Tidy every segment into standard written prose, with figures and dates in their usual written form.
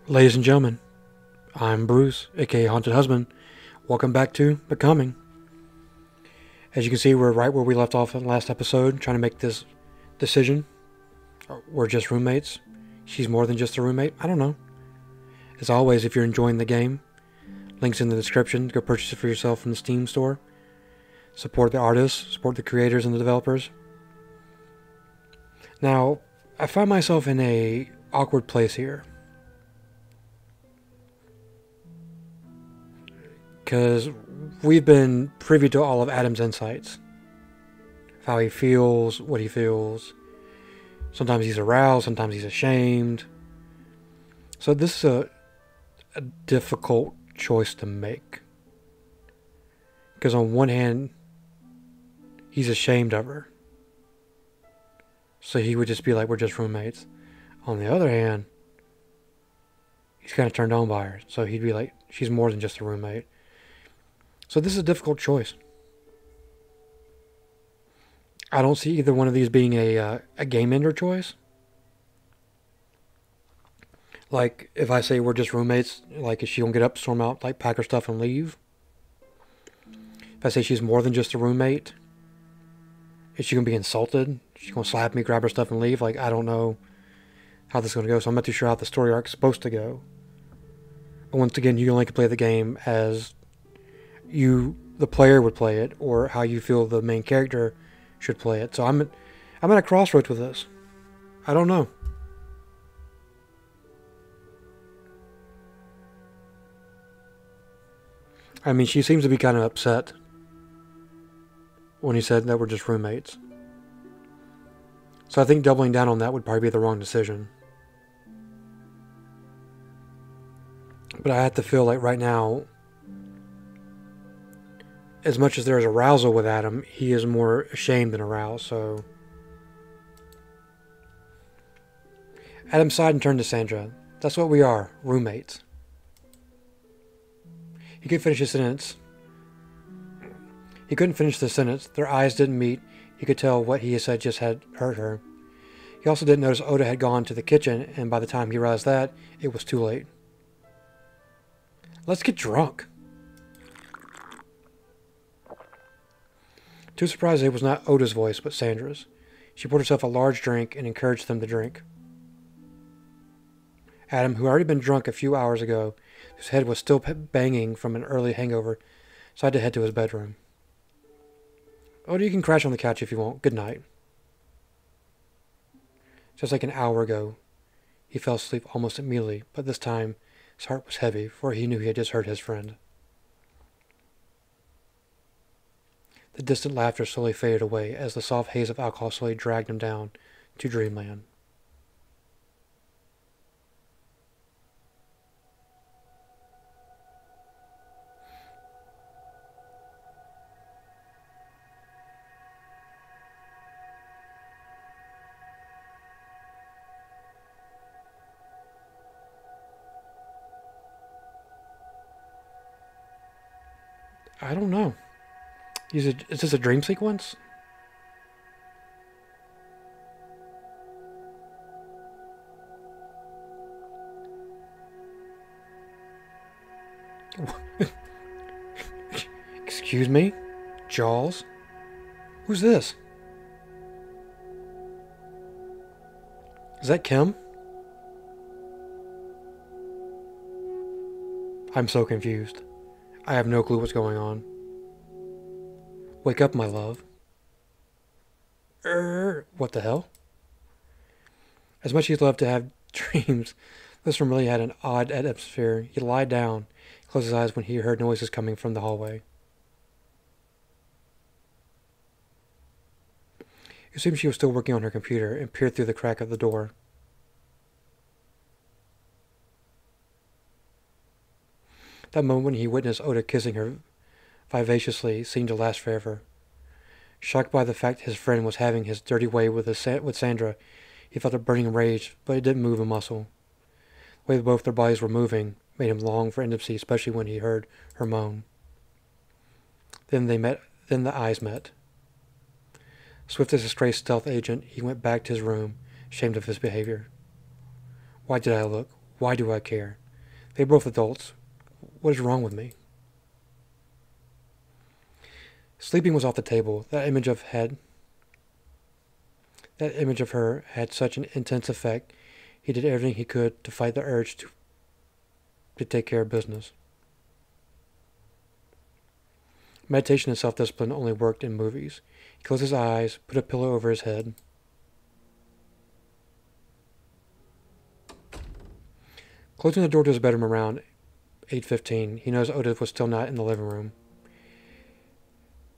Ladies and gentlemen, I'm Bruce, aka Haunted Husband. Welcome back to Becoming. As you can see, we're right where we left off in the last episode, trying to make this decision. We're just roommates. She's more than just a roommate. I don't know. As always, if you're enjoying the game, links in the description. Go purchase it for yourself in the Steam store. Support the artists, support the creators and the developers. Now, I find myself in a awkward place here. Because we've been privy to all of Adam's insights. How he feels, what he feels. Sometimes he's aroused, sometimes he's ashamed. So this is a difficult choice to make. Because on one hand, he's ashamed of her. So he would just be like, we're just roommates. On the other hand, he's kind of turned on by her. So he'd be like, she's more than just a roommate. So this is a difficult choice. I don't see either one of these being a game ender choice. Like, if I say we're just roommates, like, is she gonna get up, storm out, like, pack her stuff and leave? If I say she's more than just a roommate, is she gonna be insulted? Is she gonna slap me, grab her stuff and leave? Like, I don't know how this is gonna go, so I'm not too sure how the story arc's supposed to go. But once again, you only can play the game as you, the player, would play it, or how you feel the main character should play it. So I'm at a crossroads with this. I don't know. I mean, she seems to be kind of upset when he said that we're just roommates. So I think doubling down on that would probably be the wrong decision. But I have to feel like right now, as much as there's arousal with Adam, he is more ashamed than aroused, so... Adam sighed and turned to Sandra. That's what we are, roommates. He couldn't finish his sentence. He couldn't finish the sentence. Their eyes didn't meet. He could tell what he had said just had hurt her. He also didn't notice Oda had gone to the kitchen, and by the time he realized that, it was too late. Let's get drunk. Too surprised it was not Oda's voice, but Sandra's. She poured herself a large drink and encouraged them to drink. Adam, who had already been drunk a few hours ago, whose head was still banging from an early hangover, decided to head to his bedroom. Oda, you can crash on the couch if you want. Good night. Just like an hour ago, he fell asleep almost immediately, but this time his heart was heavy, for he knew he had just hurt his friend. The distant laughter slowly faded away as the soft haze of alcohol slowly dragged him down to dreamland. I don't know. Is this a dream sequence? Excuse me? Jaws? Who's this? Is that Kim? I'm so confused. I have no clue what's going on. Wake up, my love. What the hell? As much as he'd love to have dreams, this room really had an odd atmosphere. He lied down, closed his eyes when he heard noises coming from the hallway. He assumed she was still working on her computer and peered through the crack of the door. That moment when he witnessed Oda kissing her vivaciously seemed to last forever. Shocked by the fact his friend was having his dirty way with Sandra, he felt a burning rage, but it didn't move a muscle. The way both their bodies were moving made him long for intimacy, especially when he heard her moan. Then the eyes met. Swift as a stray stealth agent, he went back to his room, ashamed of his behavior. Why did I look? Why do I care? They're both adults. What is wrong with me? Sleeping was off the table. That image of her had such an intense effect. He did everything he could to fight the urge to take care of business. Meditation and self-discipline only worked in movies. He closed his eyes, put a pillow over his head. Closing the door to his bedroom around 8:15, he noticed Oda was still not in the living room.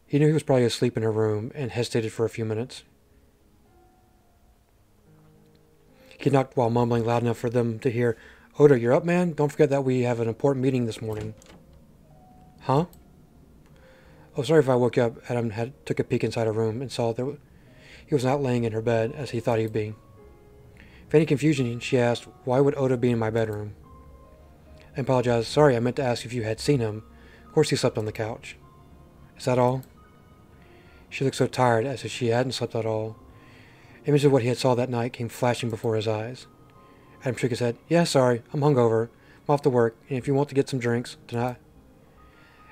He knew he was probably asleep in her room and hesitated for a few minutes. He knocked while mumbling loud enough for them to hear. Oda, you're up, man? Don't forget that we have an important meeting this morning. Huh? Oh, sorry if I woke you up. Adam took a peek inside her room and saw that he was not laying in her bed as he thought he'd be. Feigning confusion, she asked, why would Oda be in my bedroom? I apologized. Sorry, I meant to ask if you had seen him. Of course he slept on the couch. Is that all? She looked so tired, as if she hadn't slept at all. Images of what he had saw that night came flashing before his eyes. Adam shook his head. Yeah, sorry, I'm hungover. I'm off to work, and if you want to get some drinks, tonight.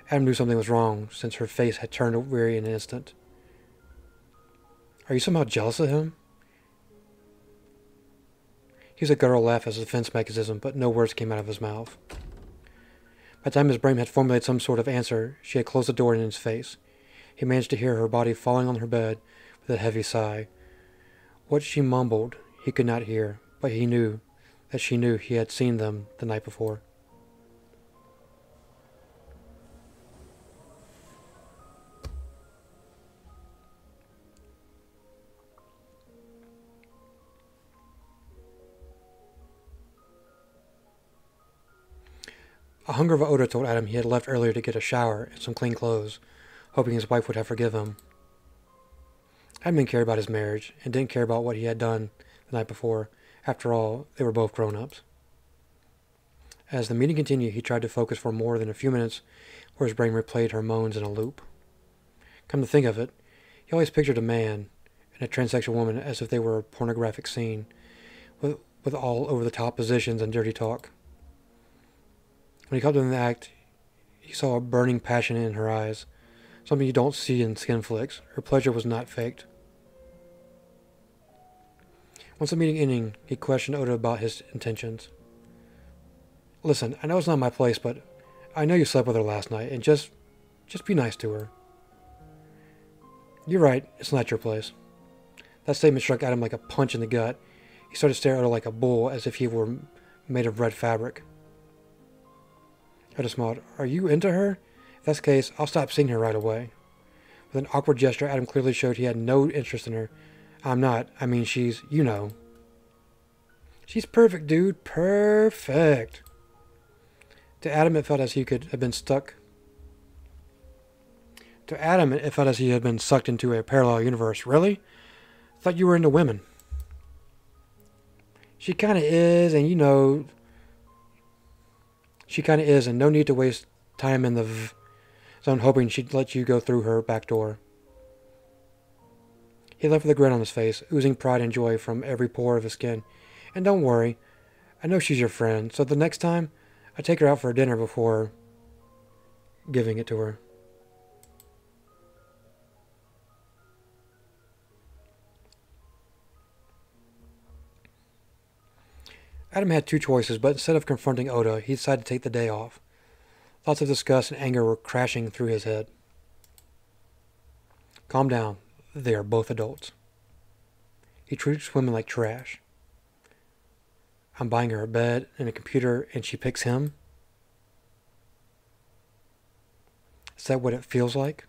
Adam knew something was wrong, since her face had turned weary in an instant. Are you somehow jealous of him? He used a guttural laugh as a defense mechanism, but no words came out of his mouth. By the time his brain had formulated some sort of answer, she had closed the door in his face. He managed to hear her body falling on her bed with a heavy sigh. What she mumbled he could not hear, but he knew that she knew he had seen them the night before. A hungover Oda told Adam he had left earlier to get a shower and some clean clothes, hoping his wife would have forgiven him. Adam didn't care about his marriage, and didn't care about what he had done the night before. After all, they were both grown-ups. As the meeting continued, he tried to focus for more than a few minutes, where his brain replayed her moans in a loop. Come to think of it, he always pictured a man and a transsexual woman as if they were a pornographic scene, with all over-the-top positions and dirty talk. When he caught them in the act, he saw a burning passion in her eyes, something you don't see in skin flicks. Her pleasure was not faked. Once the meeting ended, he questioned Oda about his intentions. Listen, I know it's not my place, but I know you slept with her last night, and just be nice to her. You're right, it's not your place. That statement struck Adam like a punch in the gut. He started to stare at Oda like a bull, as if he were made of red fabric. Oda smiled. Are you into her? If that's the case, I'll stop seeing her right away. With an awkward gesture, Adam clearly showed he had no interest in her. I'm not. I mean, she's, you know. She's perfect, dude. Perfect. To Adam, it felt as he could have been stuck. To Adam, it felt as he had been sucked into a parallel universe. Really? I thought you were into women. She kind of is, and you know... She kind of is, and no need to waste time in the zone hoping she'd let you go through her back door. He left with a grin on his face, oozing pride and joy from every pore of his skin. And don't worry, I know she's your friend, so the next time, I take her out for dinner before giving it to her. Adam had two choices, but instead of confronting Oda, he decided to take the day off. Thoughts of disgust and anger were crashing through his head. Calm down. They are both adults. He treats women like trash. I'm buying her a bed and a computer, and she picks him? Is that what it feels like?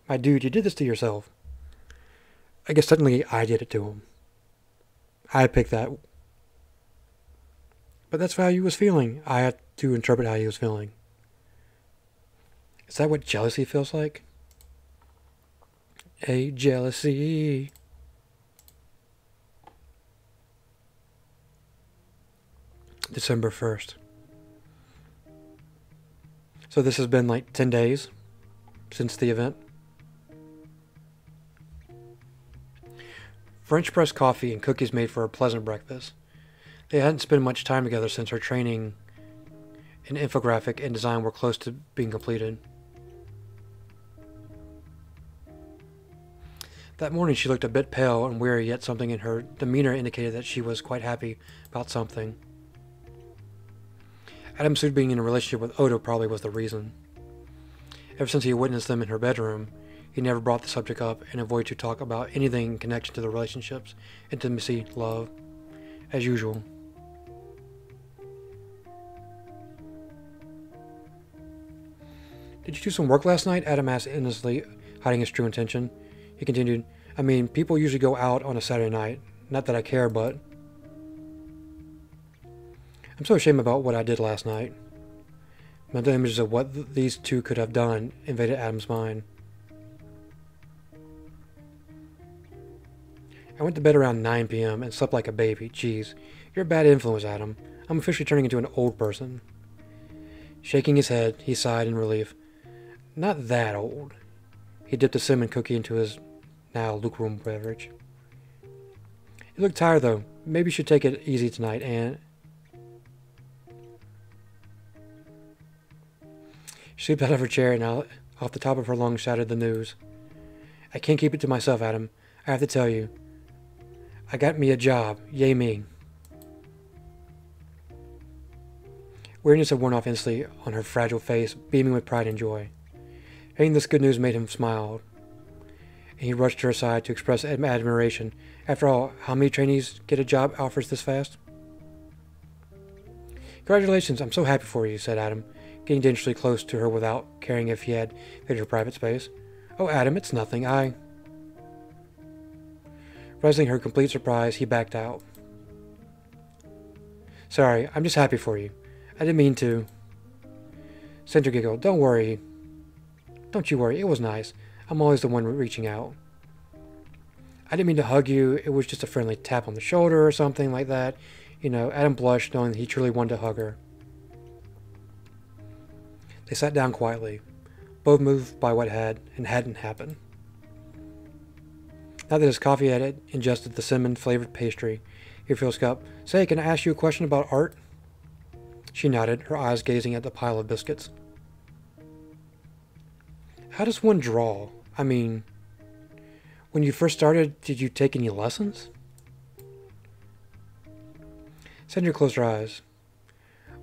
My dude, you did this to yourself. I guess technically I did it to him. I picked that. But that's how he was feeling. I had to interpret how he was feeling. Is that what jealousy feels like? A jealousy. December 1st. So this has been like 10 days since the event. French press coffee and cookies made for a pleasant breakfast. They hadn't spent much time together since her training in infographic and design were close to being completed. That morning she looked a bit pale and weary, yet something in her demeanor indicated that she was quite happy about something. Adam assumed being in a relationship with Odo probably was the reason. Ever since he witnessed them in her bedroom, he never brought the subject up and avoided to talk about anything in connection to the relationships, intimacy, love, as usual. Did you do some work last night? Adam asked innocently, hiding his true intention. He continued, I mean, people usually go out on a Saturday night. Not that I care, but... I'm so ashamed about what I did last night. Mental images of what these two could have done invaded Adam's mind. I went to bed around 9 p.m. and slept like a baby. Jeez, you're a bad influence, Adam. I'm officially turning into an old person. Shaking his head, he sighed in relief. Not that old. He dipped a cinnamon cookie into his now lukewarm beverage. You look tired, though. Maybe you should take it easy tonight, and... She leaped out of her chair and out, off the top of her lungs shouted the news. I can't keep it to myself, Adam. I have to tell you. I got me a job. Yay me. Weariness had worn off instantly on her fragile face, beaming with pride and joy. Hearing this good news made him smile, and he rushed to her side to express admiration. After all, how many trainees get a job offers this fast? Congratulations, I'm so happy for you, said Adam, getting dangerously close to her without caring if he had invaded her private space. Oh, Adam, it's nothing. Realizing her complete surprise, he backed out. Sorry, I'm just happy for you. I didn't mean to. Sandra giggled. Don't worry. Don't you worry, it was nice. I'm always the one reaching out. I didn't mean to hug you. It was just a friendly tap on the shoulder or something like that. You know, Adam blushed, knowing that he truly wanted to hug her. They sat down quietly, both moved by what had and hadn't happened. Now that his coffee had ingested the cinnamon-flavored pastry, he refilled his cup. Say, can I ask you a question about art? She nodded, her eyes gazing at the pile of biscuits. How does one draw? I mean, when you first started, did you take any lessons? Sandra closed her eyes.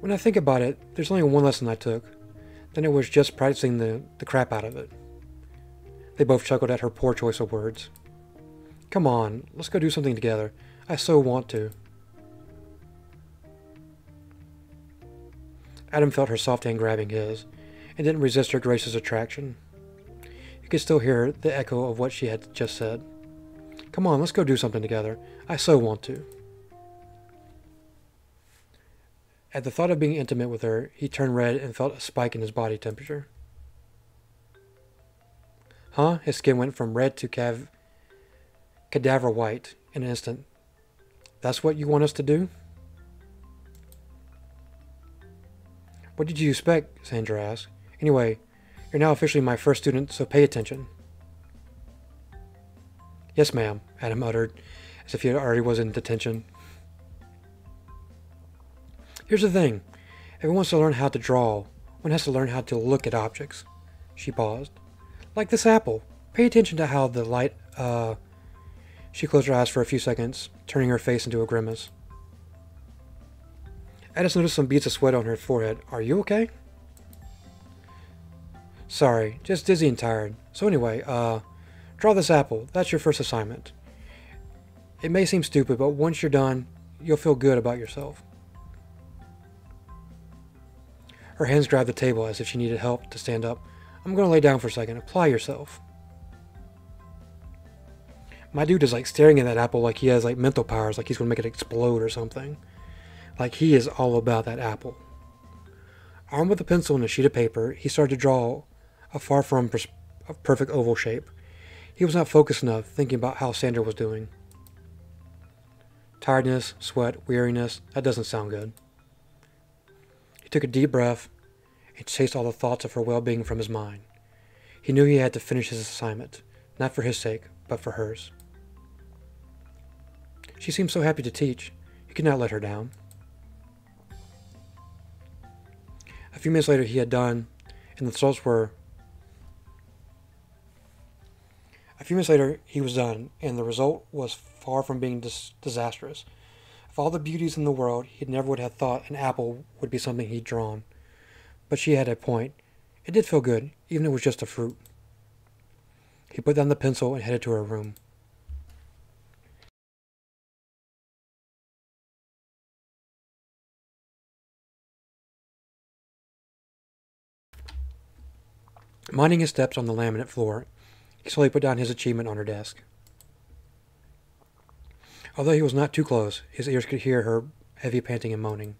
When I think about it, there's only one lesson I took. Then it was just practicing the crap out of it. They both chuckled at her poor choice of words. Come on, let's go do something together. I so want to. Adam felt her soft hand grabbing his, and didn't resist her gracious attraction. He could still hear the echo of what she had just said. Come on, let's go do something together. I so want to. At the thought of being intimate with her, he turned red and felt a spike in his body temperature. Huh? His skin went from red to cadaver white in an instant. That's what you want us to do? What did you expect? Sandra asked. Anyway, you're now officially my first student, so pay attention. Yes, ma'am, Adam uttered, as if he already was in detention. Here's the thing. Everyone wants to learn how to draw. One has to learn how to look at objects. She paused. Like this apple. Pay attention to how the light, She closed her eyes for a few seconds, turning her face into a grimace. Addis noticed some beads of sweat on her forehead. Are you okay? Sorry, just dizzy and tired. So anyway, draw this apple. That's your first assignment. It may seem stupid, but once you're done, you'll feel good about yourself. Her hands grabbed the table as if she needed help to stand up. I'm going to lay down for a second. Apply yourself. My dude is like staring at that apple like he has like mental powers, like he's going to make it explode or something. Like he is all about that apple. Armed with a pencil and a sheet of paper, he started to draw a far from a perfect oval shape. He was not focused enough, thinking about how Sandra was doing. Tiredness, sweat, weariness, that doesn't sound good. He took a deep breath and chased all the thoughts of her well-being from his mind. He knew he had to finish his assignment, not for his sake, but for hers. She seemed so happy to teach. He could not let her down. A few minutes later he had done, and the results were... A few minutes later he was done, and the result was far from being disastrous. Of all the beauties in the world, he never would have thought an apple would be something he'd drawn. But she had a point. It did feel good, even if it was just a fruit. He put down the pencil and headed to her room. Minding his steps on the laminate floor, he slowly put down his achievement on her desk. Although he was not too close, his ears could hear her heavy panting and moaning.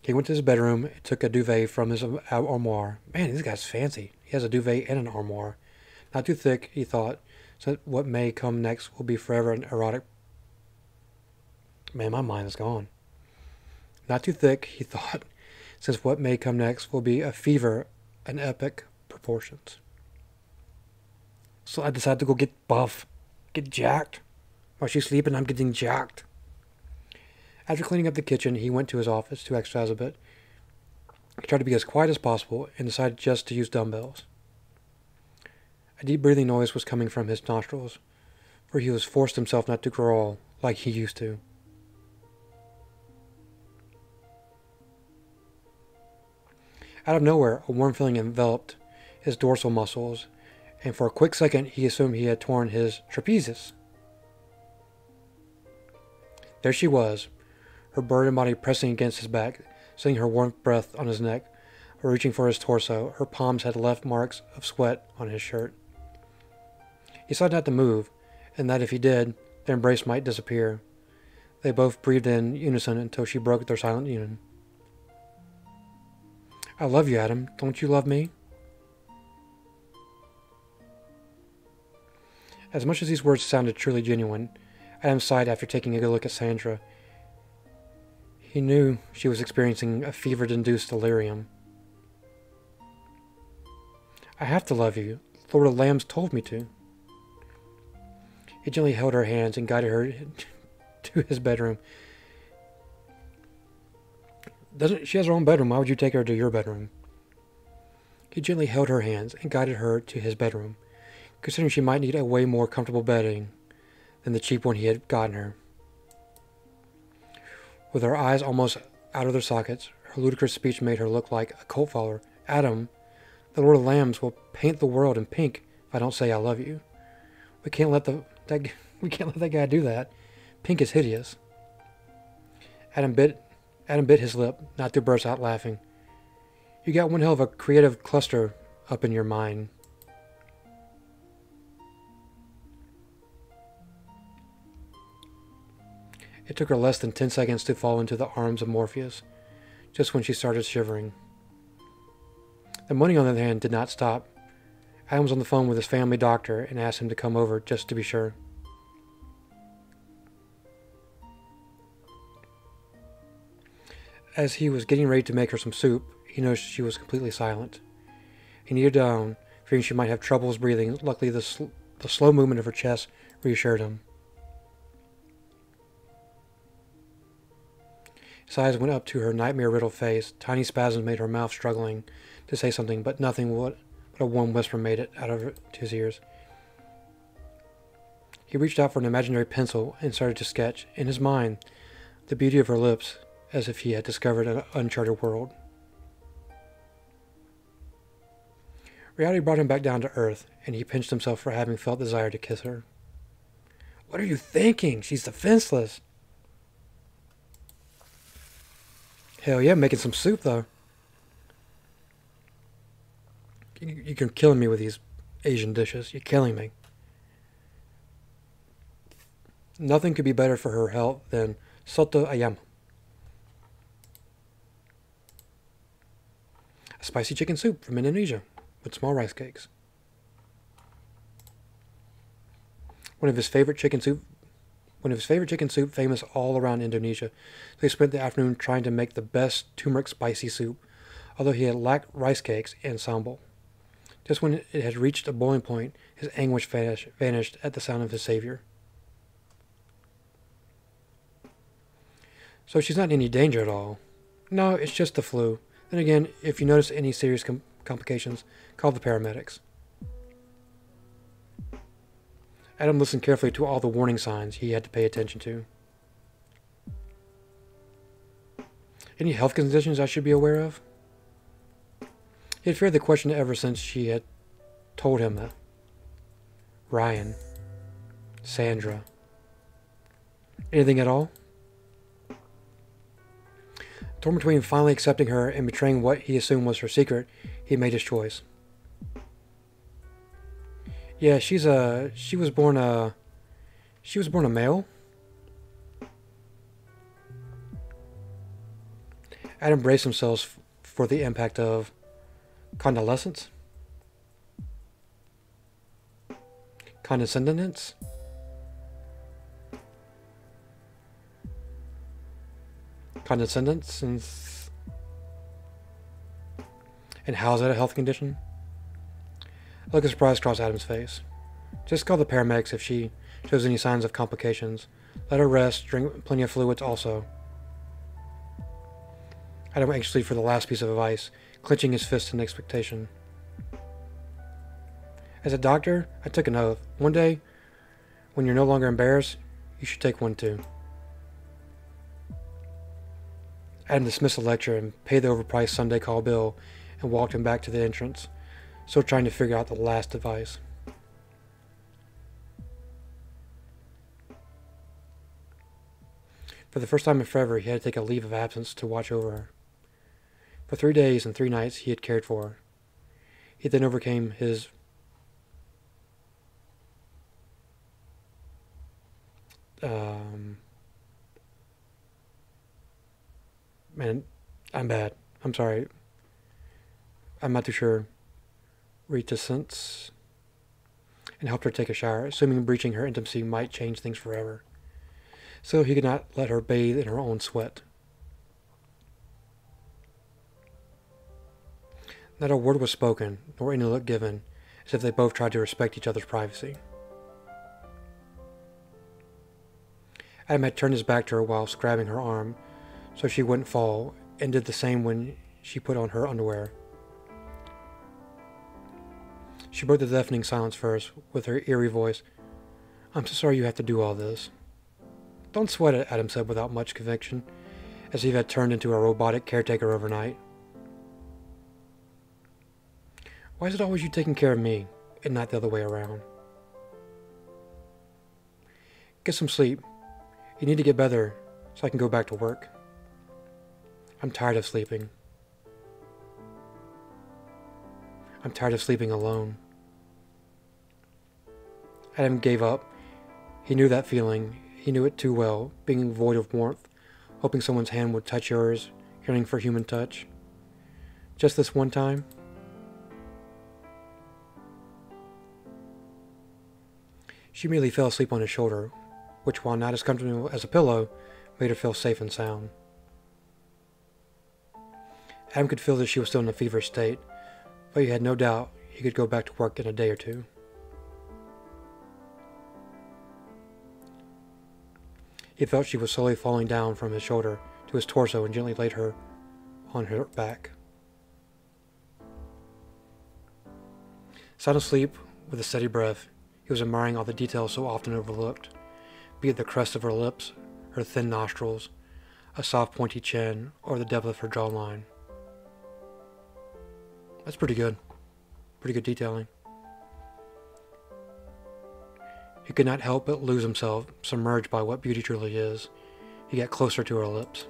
He went to his bedroom and took a duvet from his armoire. Man, this guy's fancy. He has a duvet and an armoire. Not too thick, he thought, since what may come next will be forever an erotic... Man, my mind is gone. Not too thick, he thought, since what may come next will be a fever and epic proportions. So I decided to go get buff, get jacked. While she's sleeping, I'm getting jacked. After cleaning up the kitchen, he went to his office to exercise a bit. He tried to be as quiet as possible and decided just to use dumbbells. A deep breathing noise was coming from his nostrils, for he was forced himself not to growl like he used to. Out of nowhere, a warm feeling enveloped his dorsal muscles, and for a quick second he assumed he had torn his trapezius. There she was, her burdened body pressing against his back, sitting her warm breath on his neck, or reaching for his torso. Her palms had left marks of sweat on his shirt. He decided not to move, and that if he did, their embrace might disappear. They both breathed in unison until she broke their silent union. I love you, Adam. Don't you love me? As much as these words sounded truly genuine, Adam sighed after taking a good look at Sandra. He knew she was experiencing a fever-induced delirium. I have to love you. Lord of the Lambs told me to. He gently held her hands and guided her to his bedroom. She has her own bedroom. Why would you take her to your bedroom? He gently held her hands and guided her to his bedroom, considering she might need a way more comfortable bedding than the cheap one he had gotten her. With her eyes almost out of their sockets, her ludicrous speech made her look like a cult follower. Adam, the Lord of the Lambs will paint the world in pink if I don't say I love you. We can't let that guy do that. Pink is hideous. Adam bit his lip, not to burst out laughing. You got one hell of a creative cluster up in your mind. It took her less than 10 seconds to fall into the arms of Morpheus, just when she started shivering. The moaning, on the other hand, did not stop. Adam was on the phone with his family doctor and asked him to come over just to be sure. As he was getting ready to make her some soup, he noticed she was completely silent. He kneeled down, fearing she might have troubles breathing. Luckily, the slow movement of her chest reassured him. His eyes went up to her nightmare-riddled face. Tiny spasms made her mouth struggling to say something, but nothing but a warm whisper made it out of to his ears. He reached out for an imaginary pencil and started to sketch, in his mind, the beauty of her lips, as if he had discovered an uncharted world. Reality brought him back down to earth, and he pinched himself for having felt desire to kiss her. What are you thinking? She's defenseless. Hell yeah, making some soup, though. You're killing me with these Asian dishes. You're killing me. Nothing could be better for her health than soto ayam. A spicy chicken soup from Indonesia with small rice cakes. One of his favorite chicken soup famous all around Indonesia. They spent the afternoon trying to make the best turmeric spicy soup, although he had lacked rice cakes and sambal. Just when it had reached a boiling point, his anguish vanished at the sound of his savior. So she's not in any danger at all. No, it's just the flu. Then again, if you notice any serious complications, call the paramedics. Adam listened carefully to all the warning signs he had to pay attention to. Any health conditions I should be aware of? He had feared the question ever since she had told him that. Ryan. Sandra. Anything at all? Torn between finally accepting her and betraying what he assumed was her secret, he made his choice. Yeah, she was born a male. Adam braced himself for the impact of convalescence, condescendence, and how is that a health condition? A look of surprise crossed Adam's face. Just call the paramedics if she shows any signs of complications. Let her rest, drink plenty of fluids also. Adam went anxiously for the last piece of advice, clenching his fist in expectation. As a doctor, I took an oath. One day, when you're no longer embarrassed, you should take one too. Adam dismissed the lecture and paid the overpriced Sunday call bill and walked him back to the entrance, still trying to figure out the last advice. For the first time in forever, he had to take a leave of absence to watch over her. For 3 days and 3 nights, he had cared for her. He then overcame his man, I'm bad. I'm sorry. I'm not too sure. Reticence. And helped her take a shower, assuming breaching her intimacy might change things forever. So he could not let her bathe in her own sweat. Not a word was spoken, nor any look given, as if they both tried to respect each other's privacy. Adam had turned his back to her whilst grabbing her arm, so she wouldn't fall, and did the same when she put on her underwear. She broke the deafening silence first, with her eerie voice. I'm so sorry you have to do all this. Don't sweat it, Adam said without much conviction, as if he had turned into a robotic caretaker overnight. Why is it always you taking care of me, and not the other way around? Get some sleep. You need to get better, so I can go back to work. I'm tired of sleeping. I'm tired of sleeping alone. Adam gave up. He knew that feeling. He knew it too well, being void of warmth, hoping someone's hand would touch yours, yearning for human touch. Just this one time. She immediately fell asleep on his shoulder, which, while not as comfortable as a pillow, made her feel safe and sound. Adam could feel that she was still in a feverish state, but he had no doubt he could go back to work in a day or two. He felt she was slowly falling down from his shoulder to his torso and gently laid her on her back. Sound asleep, with a steady breath, he was admiring all the details so often overlooked, be it the crest of her lips, her thin nostrils, a soft pointy chin, or the depth of her jawline. That's pretty good. Pretty good detailing. He could not help but lose himself, submerged by what beauty truly is. He got closer to her lips.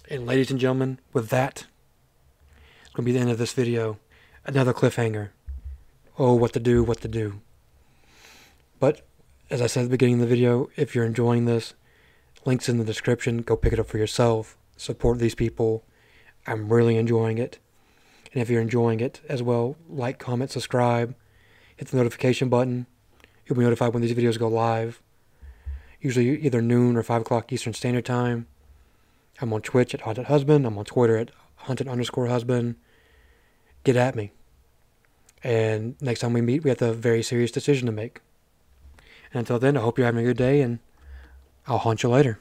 And ladies and gentlemen, with that, it's going to be the end of this video. Another cliffhanger. Oh, what to do, what to do. But, as I said at the beginning of the video, if you're enjoying this, links in the description. Go pick it up for yourself. Support these people. I'm really enjoying it. And if you're enjoying it as well, like, comment, subscribe, hit the notification button. You'll be notified when these videos go live. Usually either noon or 5 o'clock Eastern Standard Time. I'm on Twitch at Haunted Husband. I'm on Twitter at hunted_husband. Get at me. And next time we meet, we have a very serious decision to make. And until then, I hope you're having a good day, and I'll hunt you later.